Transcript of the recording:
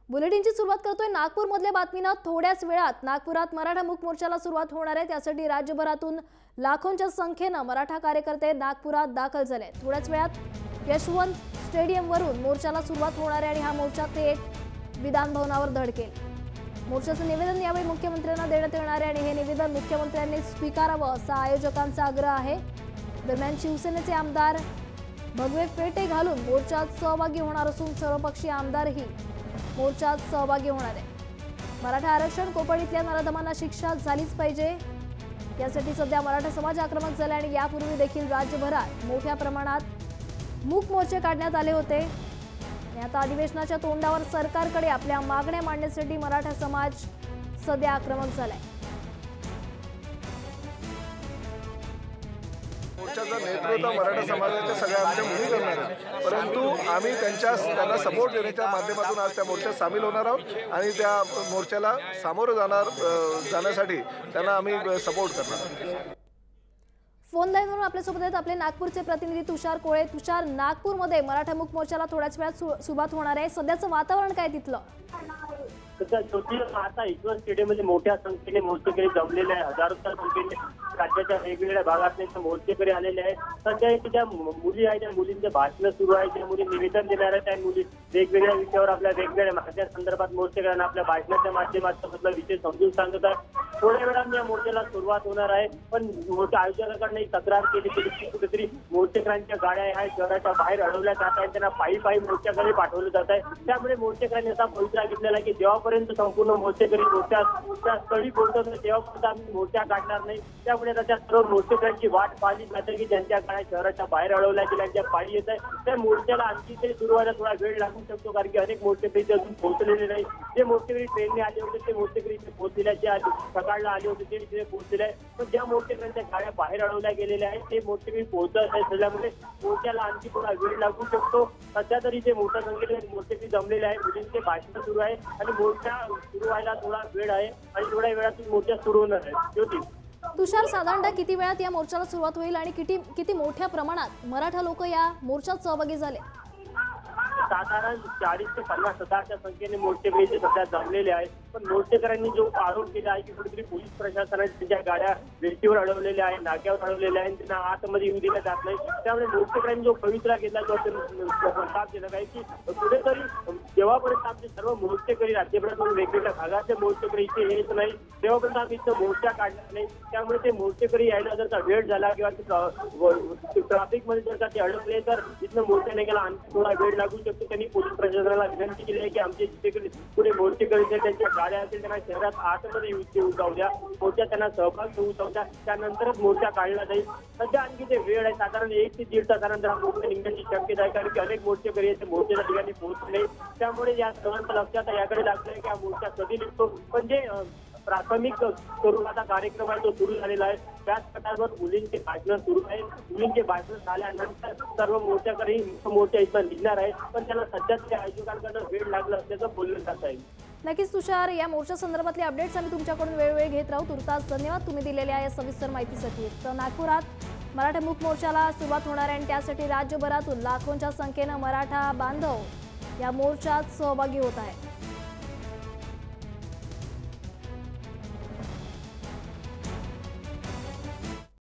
बुलेटिनची सुरुवात करतोय नागपूरमधल्या बातमीनं। थोड्याच वेळात नागपुरात मराठा मूक मोर्चाला सुरुवात होणार आहे। त्यासाठी राज्यभरातून लाखोंच्या संख्येने मराठा कार्यकर्ते नागपुरात दाखल झाले। थोड्याच वेळात यशवंत स्टेडियमवरून मोर्चाला सुरुवात होणार आहे आणि हा मोर्चा थेट विधान भवनावर धडकेल। मोर्चाचं निवेदन यावेळी मुख्यमंत्र्यांना देण्यात येणार आहे आणि हे निवेदन मुख्यमंत्र्यांनी स्वीकारावं असा आयोजकांचा आग्रह आहे। दरम्यान शिवसेनेचे आमदार भगवे फेटे घालून मोर्चात सहभागी होणार असून सर्वपक्षीय आमदारही मोर्चात सहभागी होणार आहे। मराठा आरक्षण कोकणीतल्या नराधमांना शिक्षा झालीच पाहिजे यासाठी सध्या मराठा समाज आक्रमक झाला आणि यापूर्वी देखील राज्यभरात मोठ्या प्रमाणात मूक मोर्चे काढण्यात आले होते। आता अधिवेशनाच्या तोंडावर सरकारकडे आपल्या मागण्या मांडण्यासाठी मराठा समाज सध्या आक्रमक झालाय। मोर्चाचं नेतृत्व मराठा समाजाच्या सगळ्या आमच्या मुली करणार आहेत, परंतु आम्ही त्यांना सपोर्ट देण्याच्या माध्यमातून आज त्या मोर्चात सामील होणार आहोत आणि त्या मोर्चाला सामोरं जाण्यासाठी त्यांना आम्ही सपोर्ट करणार आहोत। फोन लाईनवरून आपल्यासोबत आहेत आपले नागपूरचे प्रतिनिधी तुषार कोळे। तुषार, नागपूरमध्ये मराठा मूक मोर्चाला थोड्याच वेळात सुरुवात होणार आहे, सध्याचं वातावरण काय तिथलं? आता यशवंत स्टेडियममध्ये मोठ्या संख्येने मोर्चेकरी जमलेले आहे। हजारोच्या संख्येने राज्याच्या वेगवेगळ्या भागातले मोर्चेकरी आलेले आहेत। सध्या ज्या मुली आहेत त्या मुलींचे भाषण सुरू आहे, ज्या मुली निवेदन देणार आहेत त्या मुली वेगवेगळ्या विषयावर आपल्या वेगवेगळ्या मागण्या संदर्भात मोर्चेकऱ्यांना आपल्या भाषणाच्या माध्यमातून विषय समजून सांगत आहेत। थोड्या वेळाने या मोर्चाला सुरुवात होणार आहे, पण मोर्चा आयोजकांनी तक्रार केली की कुठेतरी मोर्चेकऱ्यांच्या गाड्या आहेत शहराच्या बाहेर अडवल्या जात आहेत, त्यांना पायी मोर्चाकडे पाठवलं जात आहे। त्यामुळे मोर्चेकऱ्यांनी असा पवित्रा घेतलेला की जेव्हापर्यंत संपूर्ण मोर्चेकरी मोर्चा स्थळी पोहोचत नाही तेव्हापर्यंत आम्ही मोर्चा काढणार नाही। त्यामुळे त्या सर्व मोर्चेकऱ्यांची वाट पाहिली जाते की ज्यांच्या गाड्या शहराच्या बाहेर अडवल्या गेल्या, ज्या पायी येत आहे त्या मोर्चाला आणखी तरी सुरू व्हायला थोडा वेळ लागू शकतो, कारण की अनेक मोर्चेकरी अजून पोहोचलेले नाही। जे मोर्चेकरी ट्रेनने आले होते ते मोर्चेकरी इथे पोहोचलेले, जे सकाळला आले होते ते तिथे पोहोचलेले आहे, पण ज्या मोर्चेकऱ्यांच्या गाड्या बाहेर अडवल्या गेलेल्या आहेत ते मोर्चेकरी पोहोचत नाही, त्यामुळे मोर्चाला आणखी थोडा वेळ लागू शकतो। सध्या तरी जे मोठ्या संख्येने मोर्चेकरी जमलेले आहे, मुलींचे भाषण सुरू आहे आणि मोर्चा सुरू व्हायला थोडा वेळ आहे आणि थोड्या वेळातून मोर्चा सुरू होणार आहे। ज्योती, तुषार, साधारणतः किती वेळात या मोर्चाला सुरुवात होईल आणि किती मोठ्या प्रमाणात मराठा लोक या मोर्चात सहभागी झाले? साधारण 40 ते 50,000च्या संख्येने मोर्चेकरी सध्या जमलेले आहेत, पण मोर्चेकऱ्यांनी जो आरोप केला आहे की कुठेतरी पोलीस प्रशासनाने त्यांच्या गाड्या वेशीवर अडवलेल्या आहेत, नाक्यावर अडवलेल्या आहेत, त्यांना आतमध्ये येऊ दिलं जात नाही। त्यामुळे मोर्चेकऱ्यांनी जो पवित्रा घेतला तो प्रस्ताव दिला आहे की कुठेतरी जेव्हापर्यंत आमचे सर्व मोर्चेकरी राज्यभरातून वेगवेगळ्या भागाचे मोर्चेकरी इथे येत नाही तेव्हापर्यंत आम्ही इथं मोर्चा काढणार नाही। त्यामुळे ते मोर्चेकरी यायला जर का वेळ झाला किंवा ट्रॅफिकमध्ये जर का ते अडकले तर इथनं मोर्चा निघायला आणखी थोडा वेळ लागू शकतो। त्यांनी पोलीस प्रशासनाला विनंती केली आहे की आमचे जिथे पुढे मोर्चेकरी त्यांच्या गाड्या असतील त्यांना शहरात आतमध्ये येऊ जाऊ द्या, मोर्चा त्यांना सहभाग होऊ जाऊ द्या, त्यानंतरच मोर्चा काढला जाईल। सध्या आणखी ते वेळ आहे, साधारण 1 ते 1.5 तासानंतर हा मोर्चा निघण्याची शक्यता आहे, कारण की अनेक मोर्चेकरी मोर्चाच्या ठिकाणी पोहोचले। त्यामुळे या सर्वांच्या लक्षात याकडे लागलं आहे की हा मोर्चा कधी निघतो, पण जे प्राथमिक स्वरूपाचा कार्यक्रम आहे तो सुरू झालेला आहे। त्याच प्रकारावर मुलींचे भाषण सुरू आहे। मुलींचे भाषण झाल्यानंतर सर्व मोर्चाकरी मोर्चा इथं निघणार आहे, पण त्याला सध्या त्या आयोजकांकडून वेळ लागला असल्याचं बोललं जात आहे। नक्कीच तुषार, या मोर्चा संदर्भातले अपडेट्स आम्ही तुमच्याकडून वेळोवेळी घेत राहू। तुर्तास धन्यवाद तुम्ही दिलेल्या या सविस्तर माहितीसाठी। तर नागपुरात मराठा मूक मोर्चाला सुरुवात होणार आहे आणि त्यासाठी राज्यभरातून लाखोंच्या संख्येने मराठा बांधव या मोर्चात सहभागी होत आहेत।